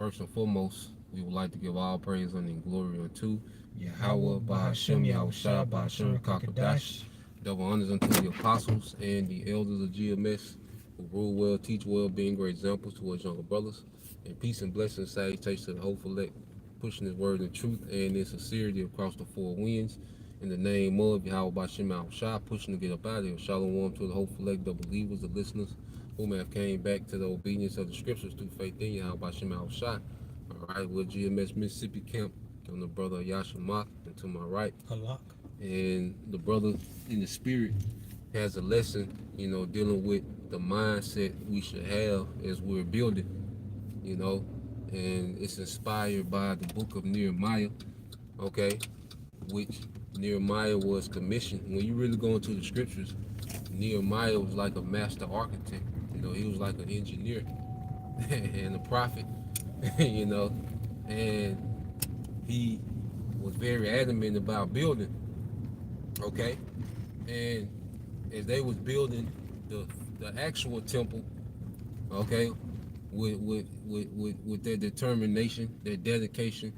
First and foremost, we would like to give all praise and glory unto Yahweh, Yahweh, Bahashem, Bahashem, Yahushua, Yahushua, Bahashem, Bahashem, Kakadash. Kakadash. Double honors unto the apostles and the elders of GMS who rule well, teach well, being great examples to us younger brothers. And peace and blessings, salutations to the hopeful elect, pushing his word in truth and in sincerity across the four winds. In the name of Yahweh, Bahashem, Yahushua, pushing to get up out of here. Shalom to the hopeful elect, the believers, the listeners who may have came back to the obedience of the scriptures through faith in Yahweh, Bahashem, Yahushua. All right, we're GMS Mississippi Camp. I'm the brother Yashamak, and to my right, Halak. and the brother in the spirit has a lesson, dealing with the mindset we should have as we're building, you know, and it's inspired by the book of Nehemiah, okay, which Nehemiah was commissioned. When you really go into the scriptures, Nehemiah was like a master architect, he was like an engineer and a prophet, you know, and he was very adamant about building, okay? And as they was building the actual temple, okay, with their determination, their dedication,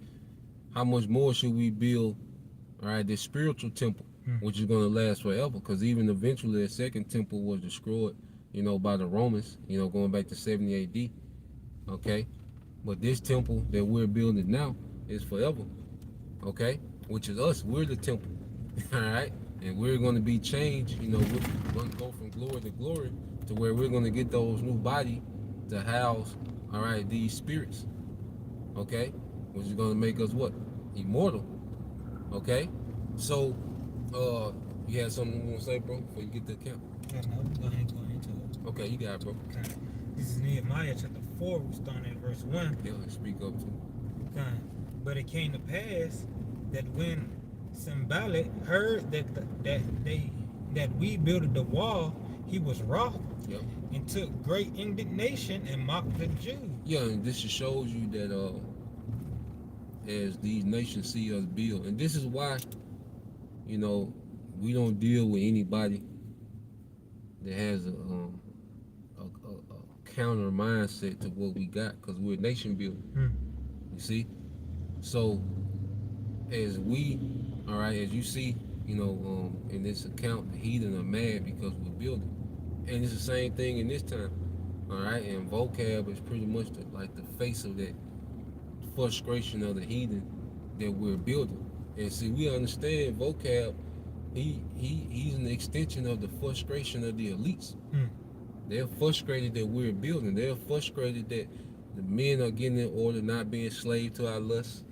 how much more should we build, all right, this spiritual temple, which is going to last forever? Because even eventually, the second temple was destroyed, by the Romans, going back to 70 A.D., okay? But this temple that we're building now is forever, okay? Which is us. We're the temple, all right? And we're going to be changed, we're going to go from glory to glory to where we're going to get those new body to house, all right, these spirits, okay? Which is going to make us what? Immortal, okay? So, you had something you want to say, bro, before you get to the camp? Yeah, no, we're going to go into it. Okay, you got it, bro. Okay. This is Nehemiah chapter 4, we're starting at verse 1. Yeah, speak up too. Okay. But it came to pass that when Sanballat heard that we built the wall, he was wroth, Yep. and took great indignation and mocked the Jews. Yeah, and this just shows you that as these nations see us build, and this is why, we don't deal with anybody that has a counter mindset to what we got, because we're a nation building. You see? So as we, all right, as you see, in this account, the heathen are mad because we're building. And it's the same thing in this time. All right, and vocab is pretty much like the face of that frustration of the heathen that we're building. And see, we understand vocab, he's an extension of the frustration of the elites. They're frustrated that we're building. They're frustrated that the men are getting in order, not being slave to our lusts,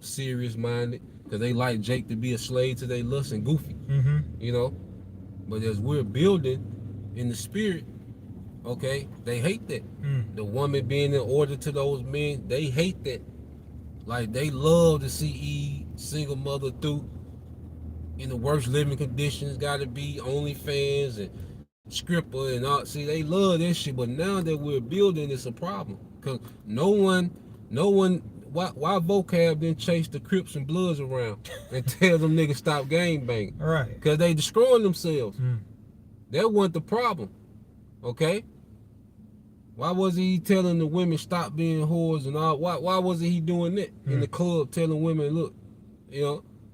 serious minded, because they like Jake to be a slave to their lust and goofy, But as we're building in the spirit, okay, they hate that. The woman being in order to those men, they hate that. Like, they love to see Eve, single mother, through in the worst living conditions, gotta be OnlyFans and stripper and all. See, they love that shit, but now that we're building, it's a problem. Cause no one, why vocab didn't chase the Crips and Bloods around and tell them niggas stop gang banging? Right. Cause they destroying themselves. That wasn't the problem, okay? Why wasn't he telling the women stop being whores and all? Why wasn't he doing that in the club, telling women, look,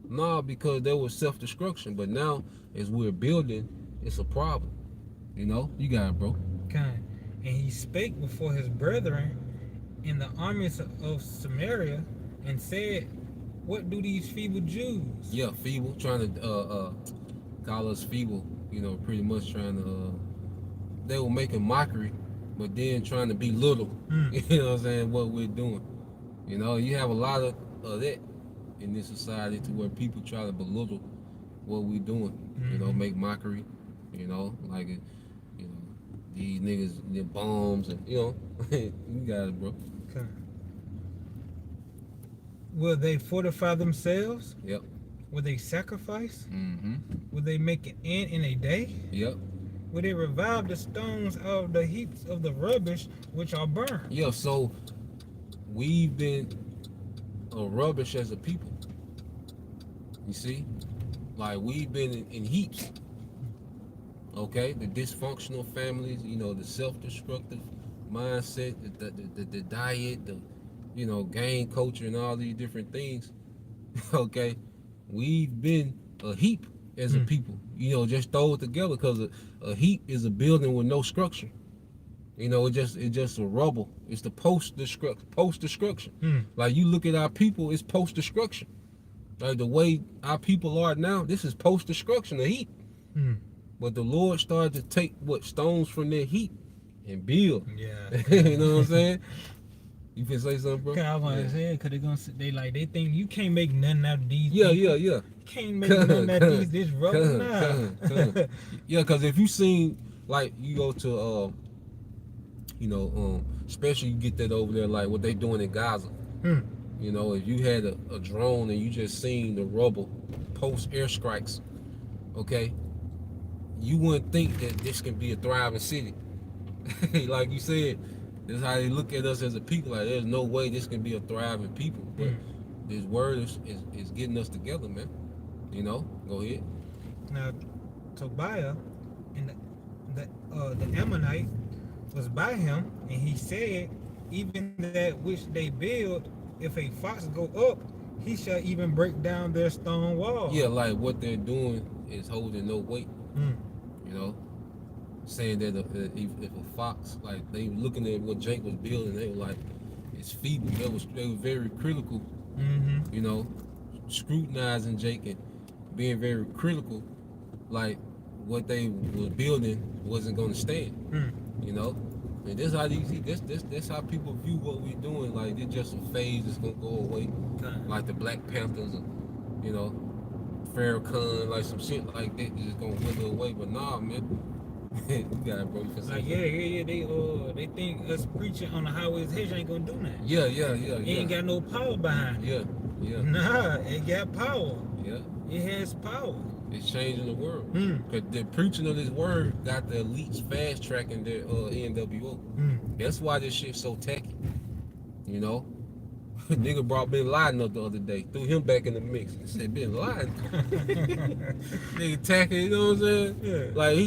nah, because there was self-destruction. But now, as we're building, it's a problem. You got it, bro. Okay. And he spake before his brethren in the armies of Samaria and said, what do these feeble Jews? Yeah, feeble, trying to call us feeble, pretty much trying to, they were making mockery, but then trying to be little, you know what I'm saying, what we're doing. You have a lot of that in this society to where people try to belittle what we're doing, make mockery, like, these niggas, their bombs, and, you got it, bro. Okay. Will they fortify themselves? Yep. Will they sacrifice? Mm-hmm. Will they make an end in a day? Yep. Will they revive the stones of the heaps of the rubbish which are burned? Yeah, so we've been rubbish as a people. You see? Like, we've been in heaps. Okay? The dysfunctional families, the self-destructive mindset, the diet, the gang culture and all these different things. Okay, we've been a heap as a people. Just throw it together because a heap is a building with no structure. It's just a rubble. It's the post destruction. Like you look at our people, it's post destruction. Like the way our people are now, this is post destruction, a heap. But the Lord started to take stones from their heap and build. Yeah. You know what I'm saying? You can say something, bro? Cause I was gonna say, cause they think you can't make nothing out of these. Yeah. You can't make nothing out of these. This rubber now. Yeah, cause if you seen, like, you go to especially you get that over there, like what they doing in Gaza. If you had a drone and you just seen the rubble post airstrikes, okay, you wouldn't think that this can be a thriving city. Like you said, this is how they look at us as a people. Like there's no way this can be a thriving people. But this word is getting us together, man. Go ahead. Now, Tobiah and the Ammonite was by him, and he said, even that which they build, if a fox go up, he shall even break down their stone wall. Yeah, like what they're doing is holding no weight. Saying that if a fox, like they were looking at what Jake was building, they were like, it's feeble. They were very critical. Scrutinizing Jake and being very critical, like what they were building wasn't going to stand. And this how that's how people view what we're doing. Like it's just a phase that's gonna go away. Like the Black Panthers, Farrakhan, like some shit like that is just gonna wither away. But nah, man. You got it, bro. Like they think us preaching on the highways hedge ain't gonna do nothing. Yeah. It ain't got no power behind it. Yeah. Nah, it got power. Yeah. It has power. It's changing the world. Cause the preaching of this word got the elites fast tracking their NWO. That's why this shit's so tacky. Nigga brought Bin Laden up the other day, threw him back in the mix. He said, Bin Laden? Nigga tacky, you know what I'm saying? Yeah. Like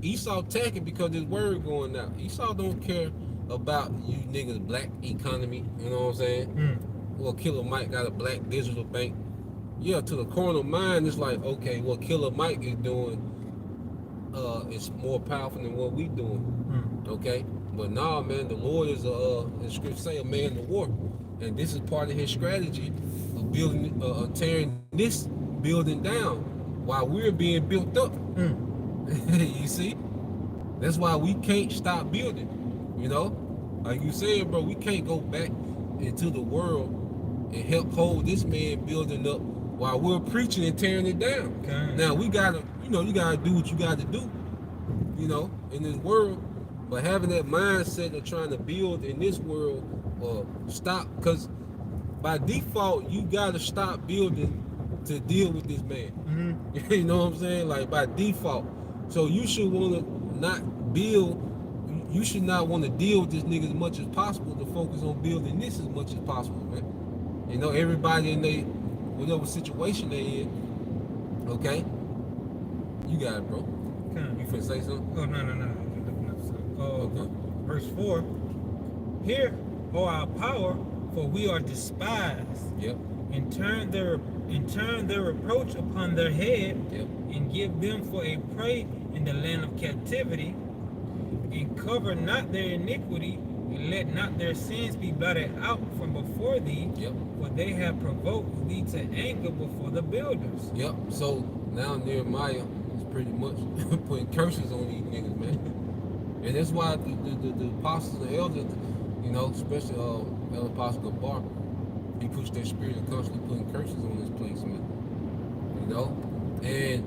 Esau tacky because his word going out. Esau don't care about you niggas black economy, you know what I'm saying? Well, Killer Mike got a black digital bank. Yeah, to the corner mind, it's like, okay, what Killer Mike is doing is more powerful than what we doing. Okay? But nah, man, the Lord is the scripture say, a man of war. And this is part of his strategy of building, tearing this building down while we're being built up. You see? That's why we can't stop building. Like you said, bro, we can't go back into the world and help hold this man building up while we're preaching and tearing it down. Okay. Now we gotta, you gotta do what you gotta do, in this world. But having that mindset of trying to build in this world, stop, because by default you gotta stop building to deal with this man. You know what I'm saying? Like by default. So you should wanna not build. You should not want to deal with this nigga as much as possible to focus on building this as much as possible, man. Everybody in whatever situation they in, okay? You got it, bro. Okay. You finna say something? Oh, no. You're looking up something. Okay. Verse 4. Hear, O our power, for we are despised. Yep. And turn their reproach upon their head. Yep. And give them for a prey in the land of captivity. And cover not their iniquity, and let not their sins be blotted out from before thee. Yep. For they have provoked thee to anger before the builders. Yep. So now Nehemiah is pretty much putting curses on these niggas, man. And that's why the apostles and elders, especially Elder Apostle Gabar, he pushed that spirit of constantly putting curses on this place, man. And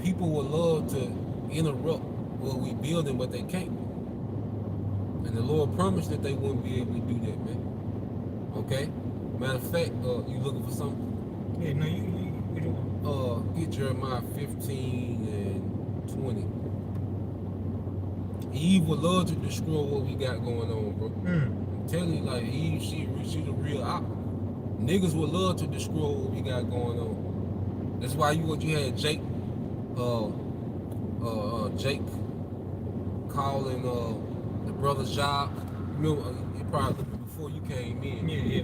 people would love to interrupt what we building, but they can't. And the Lord promised that they wouldn't be able to do that, man. Okay? Matter of fact, you looking for something? Yeah, no, you do. Get Jeremiah 15 and 20. Eve would love to destroy what we got going on, bro. I'm telling you, like, Eve, she's a real op. Niggas would love to destroy what we got going on. That's why you had Jake, Jake calling the brother's job. Remember, it probably before you came in. Yeah.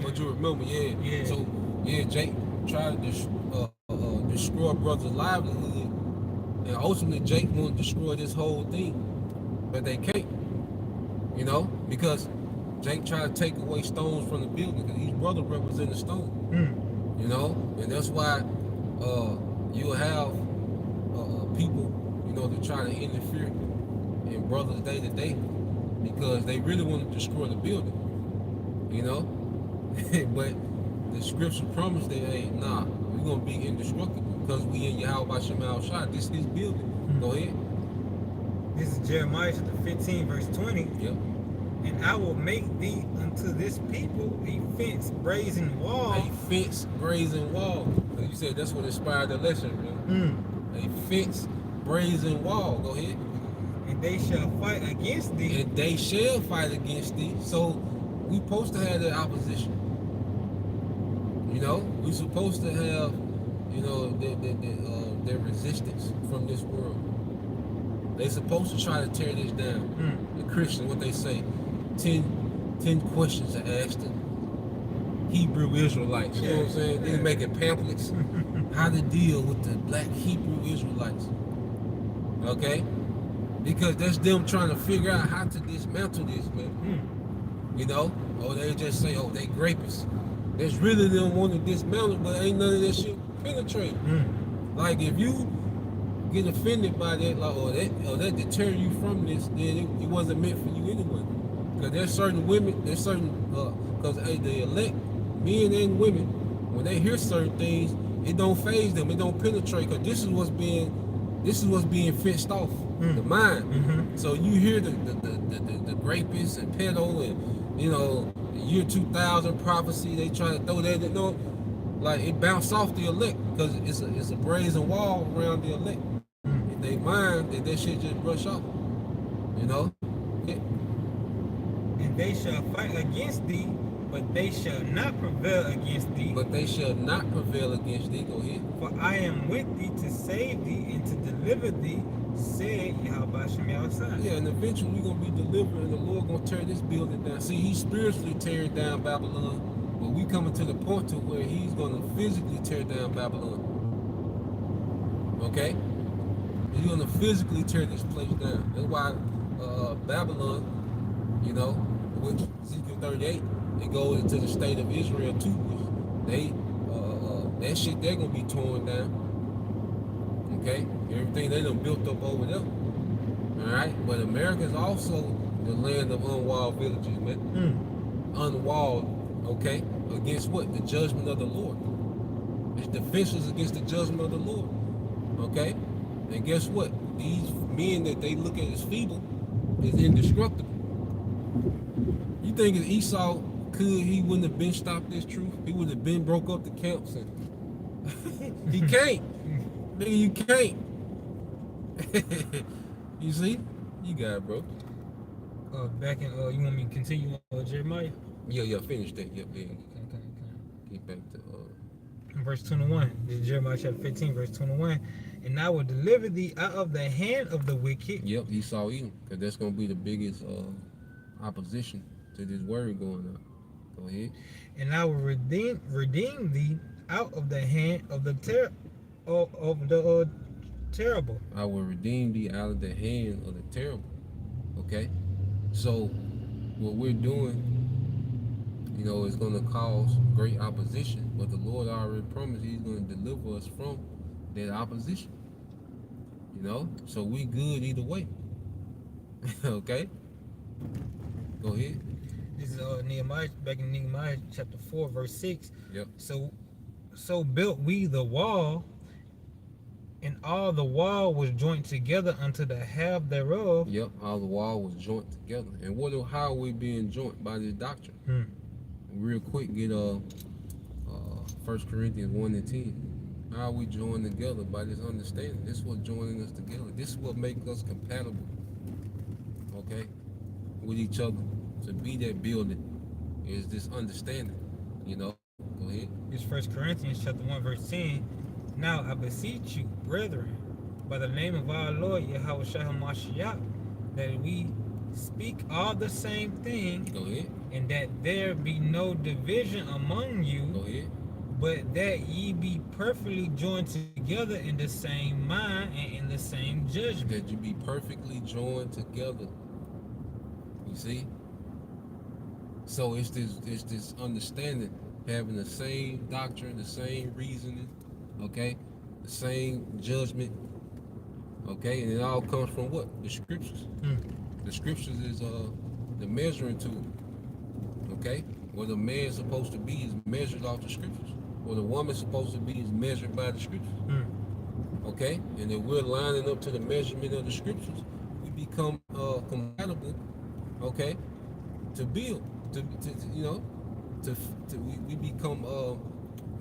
But you remember, yeah. Yeah. So yeah, Jake tried to destroy brother's livelihood, and ultimately Jake wanted to destroy this whole thing, but they can't. You know, because Jake tried to take away stones from the building because each brother represented a stone. Mm. You know, and that's why you'll have people, you know, that try to interfere in brothers' day to day because they really want to destroy the building. You know, but the scripture promised that, hey, nah, we're gonna be indestructible because we in Yahweh Shemal Shah. This is his building. Mm. Go ahead. This is Jeremiah chapter 15, verse 20. Yep. And I will make thee unto this people a fence, brazen wall. A fence, brazen wall. You said that's what inspired the lesson, man. Mm. A fence, brazen wall. Go ahead. And they shall fight against thee. And they shall fight against thee. So we supposed to have that opposition. You know, we supposed to have, you know, their resistance from this world. They supposed to try to tear this down. Mm. The Christians, what they say, 10 questions to ask the Hebrew Israelites. You know what I'm saying? They're making pamphlets. How to deal with the black Hebrew Israelites. Okay? Because that's them trying to figure out how to dismantle this, man. Mm. You know? Or they just say, oh, they grapists. That's really them wanting to dismantle, but ain't none of that shit penetrate. Mm. Like if you get offended by that, like, or that deter you from this, then it wasn't meant for you anyway. Because there's certain women, because the elect, men and women, when they hear certain things, it don't phase them, it don't penetrate, because this is what's being fenced off, the mind. Mm-hmm. So you hear the rapists and pedo and, you know, year 2000 prophecy, they try to throw that, you know, like it bounced off the elect, because it's a brazen wall around the elect. In their mind, that shit just brush off, you know? Yeah. And they shall fight against thee, but they shall not prevail against thee. But they shall not prevail against thee. Go ahead. For I am with thee to save thee and to deliver thee, said Yahweh Shemal Shah. Yeah, and eventually we're going to be delivered and the Lord going to tear this building down. See, he's spiritually tearing down Babylon, but we coming to the point to where he's going to physically tear down Babylon. Okay? He's going to physically tear this place down. That's why Babylon, you know, with Ezekiel 38, it goes into the state of Israel too. That shit, they're going to be torn down. Okay? Everything they done built up over there. Alright? But America is also the land of unwalled villages, man. Unwalled, okay? Against what? The judgment of the Lord. It's defenseless against the judgment of the Lord. Okay? And guess what? These men that they look at as feeble is indestructible. You think if Esau he wouldn't have been stopped this truth? He would have been broke up the camps and he can't. Nigga, you can't. You see? You got it, bro. Back in, you want me to continue Jeremiah? Yeah, finish that. Yep, yeah. Okay. Get back to verse 21. This is Jeremiah chapter 15, verse 21. And I will deliver thee out of the hand of the wicked. Yep, Esau Edom, because that's gonna be the biggest opposition to this word going on. Go ahead. And I will redeem thee out of the hand of the terrible. I will redeem thee out of the hand of the terrible. Okay? So what we're doing, you know, is gonna cause great opposition, but the Lord already promised he's gonna deliver us from that opposition. You know? So we good either way. Okay? Go ahead. This is Nehemiah, back in Nehemiah chapter 4, verse 6. Yep. So built we the wall, and all the wall was joined together unto the half thereof. Yep, all the wall was joined together. And how are we being joined? By this doctrine. Real quick, get 1 Corinthians 1 and 10. How are we joined together? By this understanding. This is what's joining us together. This is what makes us compatible, okay, with each other. To be that building is this understanding, you know. Go ahead. This 1 Corinthians chapter 1, verse 10. Now I beseech you, brethren, by the name of our Lord Yahweh Shah HaMashiach, that speak all the same thing, Go ahead. and that there be no division among Go you, ahead. but that ye be perfectly joined together in the same mind and in the same judgment. That you be perfectly joined together. You see? So it's this understanding, having the same doctrine, the same reasoning, okay? The same judgment. Okay, and it all comes from what? The scriptures. The scriptures is the measuring tool. Okay? What a man's supposed to be is measured off the scriptures. What a woman's supposed to be is measured by the scriptures. Okay? And if we're lining up to the measurement of the scriptures, we become compatible, okay, to build. To you know, we become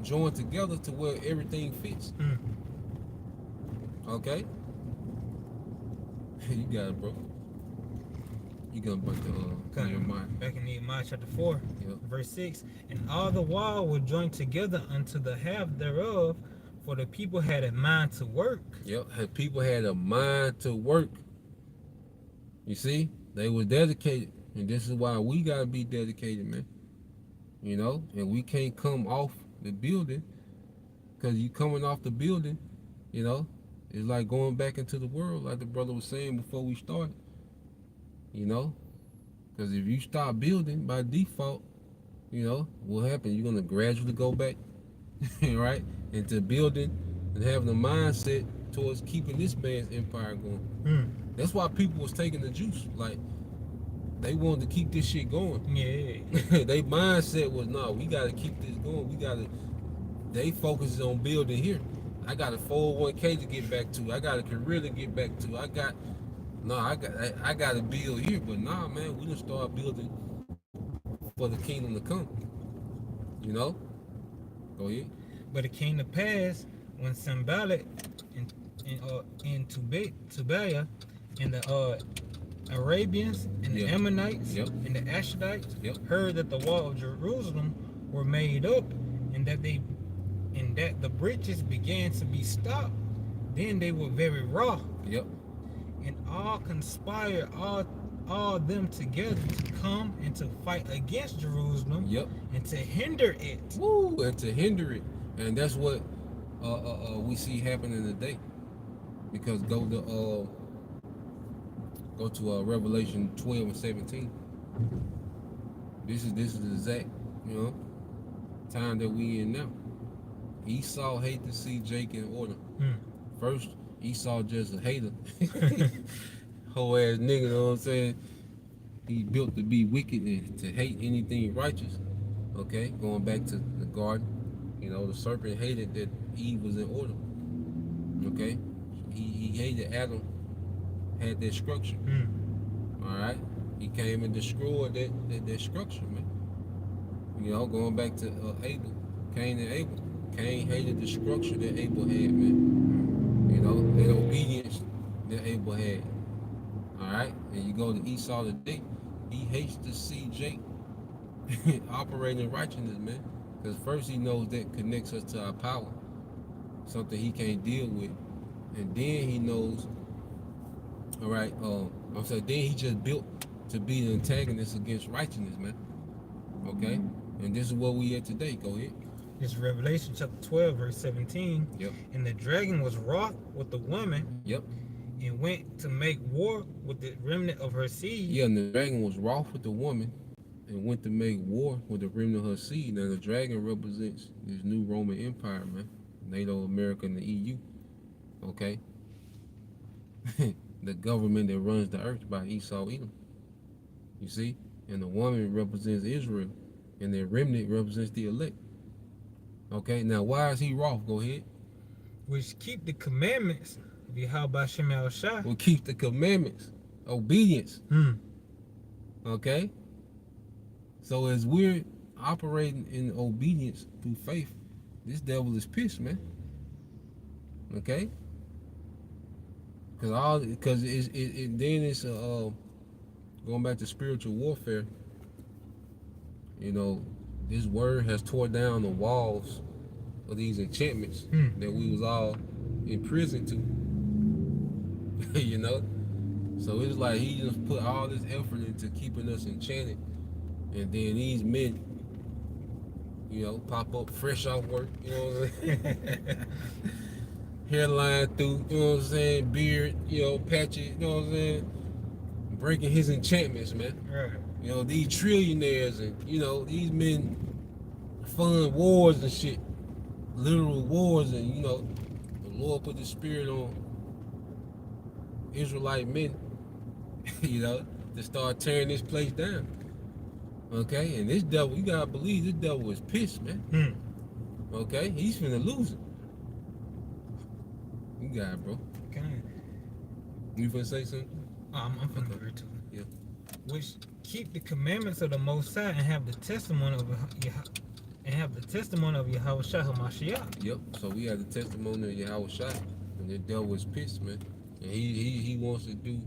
joined together to where everything fits. Okay? You got it, bro. You gonna put the Nehemiah. Back in Nehemiah chapter 4, Yep. verse 6. And all the wall were joined together unto the half thereof, for the people had a mind to work. Yep. People had a mind to work. You see, they were dedicated, and this is why we gotta be dedicated, man. You know, and we can't come off the building, because you coming off the building, you know, it's like going back into the world, like the brother was saying before we started. You know, because if you start building by default, you know, what happens? You're gonna gradually go back, right, into building and having a mindset towards keeping this man's empire going. That's why people was taking the juice. Like, they wanted to keep this shit going. Yeah. Their mindset was, no, we gotta keep this going. They focus on building here. I got a 401k to get back to. I got a career to get back to. I got to build here. But nah, man, we done start building for the kingdom to come. You know? Go ahead. But it came to pass when Sanballat and Tobiah and the Arabians and the Ammonites and the Ashdodites heard that the wall of Jerusalem were made up, and that the breaches began to be stopped, then they were very wroth. And all conspired, all them together, to come and to fight against Jerusalem. And to hinder it. And to hinder it. And that's what we see happening today. Because go to Revelation 12 and 17. This is the exact, you know, time that we in now. Esau hate to see Jake in order. First, Esau just a hater. Whole ass nigga, you know what I'm saying? He built to be wicked and to hate anything righteous. Okay, going back to the garden, you know, the serpent hated that Eve was in order. Okay, he hated Adam had that structure. All right, he came and destroyed that structure, man. You know, going back to Abel, Cain and Abel. Cain hated the structure that Abel had, man. You know, and obedience that Abel had. All right, and you go to Esau today, he hates to see Jake operating in righteousness, man. Because first he knows that connects us to our power, something he can't deal with, and then he knows. All right, I'm saying then he just built to be the antagonist against righteousness, man. Okay, and this is what we at today. Go ahead. This is Revelation chapter 12, verse 17. And the dragon was wroth with the woman. And went to make war with the remnant of her seed. And the dragon was wroth with the woman and went to make war with the remnant of her seed. Now the dragon represents this new Roman Empire, man. NATO, America, and the EU. Okay. The government that runs the earth by Esau, Edom. You see? And the woman represents Israel. And the remnant represents the elect. Okay, now why is he wroth? Go ahead. Which keep the commandments of Yahweh Shem El Shai. Will keep the commandments. Obedience. Okay? So as we're operating in obedience through faith, this devil is pissed, man. Okay? Because then it's going back to spiritual warfare. You know, this word has torn down the walls of these enchantments that we was all in prison to. You know, So it's like he just put all this effort into keeping us enchanted, and then these men, pop up fresh off work, what I'm saying? Hairline through, what I'm saying? Beard, patchy, what I'm saying? Breaking his enchantments, man. Right. These trillionaires and, these men fund wars and shit. Literal wars, and, the Lord put the spirit on Israelite men, to start tearing this place down. Okay? And this devil, you gotta believe this devil is pissed, man. Okay? He's finna lose it. You got it, bro. Okay. You finna say something? I'm finna agree too. Yeah. Which keep the commandments of the Most High and have the testimony of Yahweh Shah HaMashiach. Yep. So we have the testimony of Yahweh Shah, and the devil is pissed, man. And he wants to do.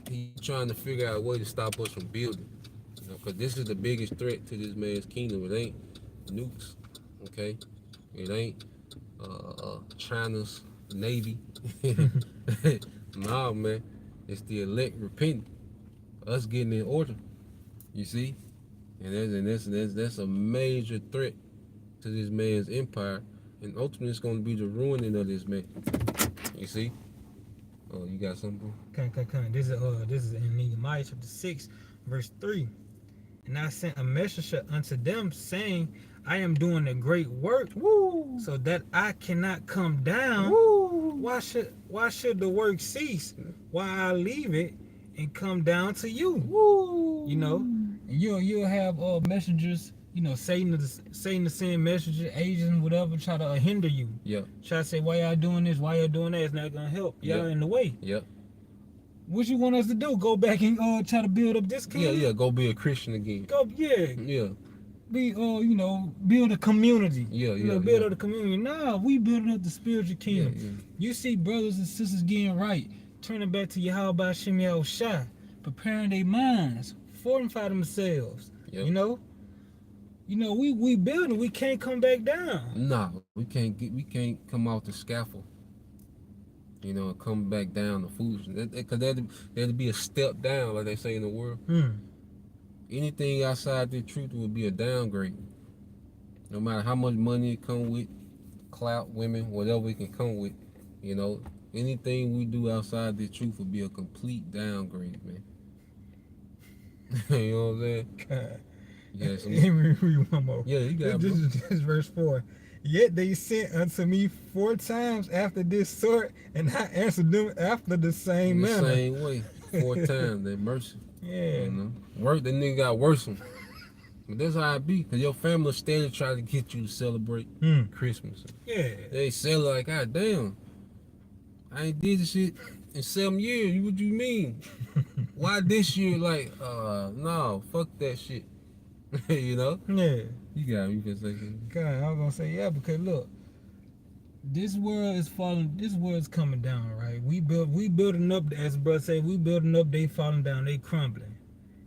He's trying to figure out a way to stop us from building. Because this is the biggest threat to this man's kingdom. It ain't nukes, okay? It ain't China's navy. Nah, man. It's the elect repenting. Us getting in order. You see? And that's a major threat to this man's empire. And ultimately it's gonna be the ruining of this man. You see? Oh, you got something? This is in Nehemiah chapter 6, verse 3. And I sent a messenger unto them, saying, I am doing a great work, so that I cannot come down. Why should the work cease? Why I leave it and come down to you? And you'll have messengers. Satan to send messengers, agents, whatever, try to hinder you. Yep. Try to say, why y'all doing this? Why y'all doing that? It's not gonna help. Y'all in the way. Yep. What you want us to do? Go back and try to build up this kingdom? Yeah. Go be a Christian again. Yeah. Be build a community. Build up the community. Nah, we building up the spiritual kingdom. Yeah. You see brothers and sisters getting right, turning back to Yahweh Hashem Yahushua, preparing their minds, fortify themselves. Yep. We building. We can't come back down. Nah, we can't come off the scaffold. And come back down to foolishness. Because that'd be a step down, like they say in the world. Anything outside the truth would be a downgrade. No matter how much money it come with, clout, women, whatever it can come with, anything we do outside the truth would be a complete downgrade, man. You know what I'm saying? God. Yeah, Let me read one more. Yeah, you got it, bro. This is verse 4. Yet they sent unto me 4 times after this sort, and I answered them after the same manner. The same way. 4 times, that mercy. Yeah. Work, the nigga got worse. But that's how it be. Because your family steady try to get you to celebrate Christmas. Yeah. They celebrate like, God damn, I ain't did this shit in 7 years. What you mean? Why this year? Like, no, fuck that shit. Yeah. You can say something. God, I was gonna say because look, this world is falling. This world's coming down, right? We building up, as brother say, we building up. They falling down. They crumbling,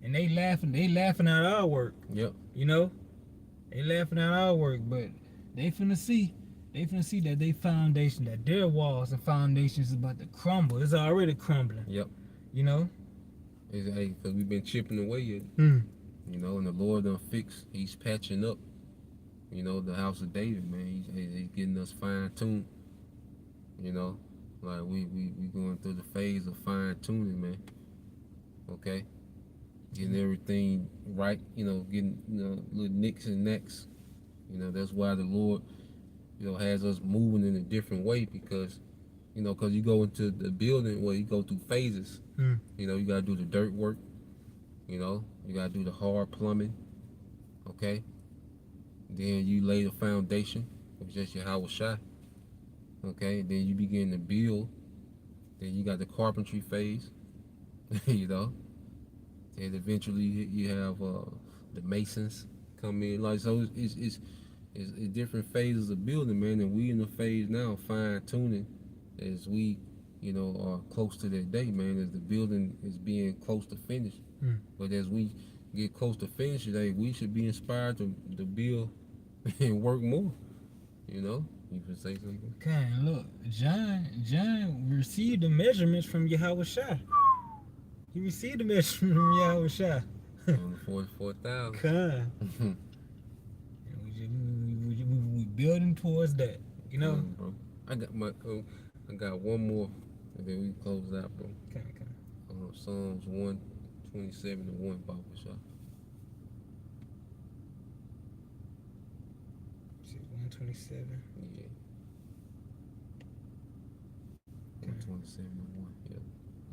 and they laughing. They laughing at our work. Yep. They laughing at our work, but they finna see. They finna see that they foundation, that their walls and foundations is about to crumble. It's already crumbling. Yep. Because we've been chipping away at it. And the Lord done fix. He's patching up, the house of David, man. He's getting us fine-tuned, like we going through the phase of fine-tuning, man. Okay? Getting everything right, getting, little nicks and necks. That's why the Lord, has us moving in a different way because you go into the building where you go through phases. You got to do the dirt work. You got to do the hard plumbing, okay? Then you lay the foundation, which is your Yahweh Shai, okay? Then you begin to build. Then you got the carpentry phase, And eventually you have the masons come in. Like, so it's different phases of building, man. And we in the phase now, fine-tuning, as we, are close to that day, man, as the building is being close to finish. But as we get close to finish today, we should be inspired to build and work more. You can say something. Okay, look, John received the measurements from Yahweh Shai. He received the message from Yahushua. On the 44,000. Con. And we building towards that. You know? Bro. I got one more, and then we close out, bro. Okay. Psalms 127 and 1, Baba Shah. 127. Yeah. 127 and 1. Yep.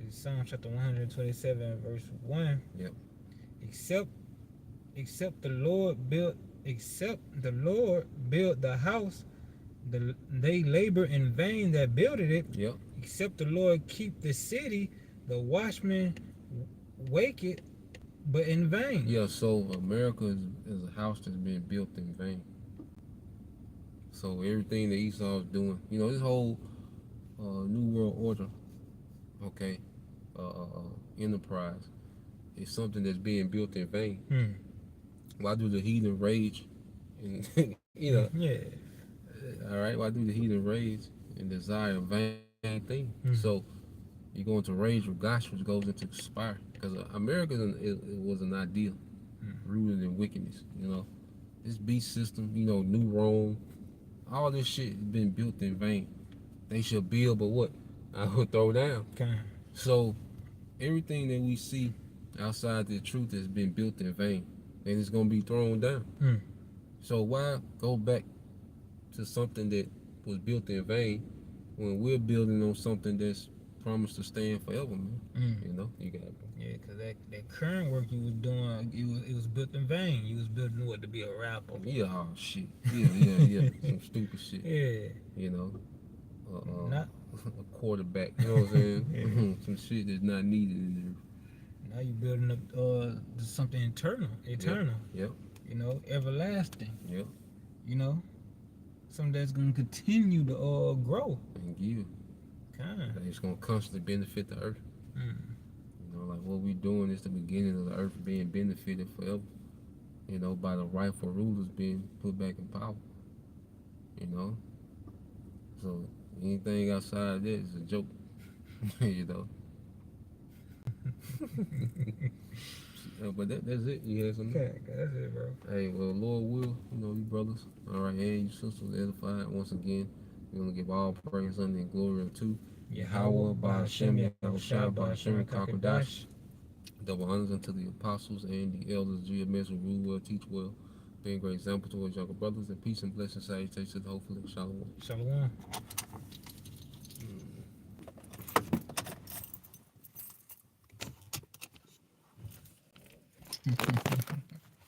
It's Psalm chapter 127, verse 1. Yep. Except the Lord built the house, they labor in vain that builded it. Yep. Except the Lord keep the city, the watchman wake it, but in vain. Yeah, so America is a house that's been built in vain. So everything that Esau's doing, you know, this whole New World Order, okay, enterprise, is something that's being built in vain. Why do the heathen rage? And you know, Yeah. All right. Why do the heathen rage and desire a vain thing? So you go into rage with gosh, which goes into conspire, because America it was an ideal rooted in wickedness. You know, this beast system, you know, New Rome, all this shit has been built in vain. They should build, but what? I would throw down. Okay. So everything that we see outside the truth has been built in vain, and it's gonna be thrown down. So why go back to something that was built in vain when we're building on something that's promised to stand forever, man? You know, you got it. Yeah, because that current work you was doing, it was built in vain. You was building what, to be a rapper. Yeah, oh, shit. Yeah. Some stupid shit. Yeah. You know, Not, a quarterback. You know what I'm saying? Some shit that's not needed in there. now you building up something eternal. Yep. You know, everlasting. Yep. You know, something that's gonna continue to grow. And give. Kind. It's gonna constantly benefit the earth. You know, like what we doing is the beginning of the earth being benefited forever. You know, by the rightful rulers being put back in power. You know, so anything outside of that is a joke. You know. But that's it. You had something? Okay, that's it, bro. Hey, well, Lord will, you know, you brothers, all right, and you sisters edified. Once again, we want to give all praise, honor, and glory unto Yahweh, Ba'ashem, Yahushua, Ba'ashem, Kakadash. Double honors unto the apostles and the elders, GMS, who rule well, teach well, being great example towards younger brothers, and peace and blessings, salutations to the hopefully. Shalom. Shalom.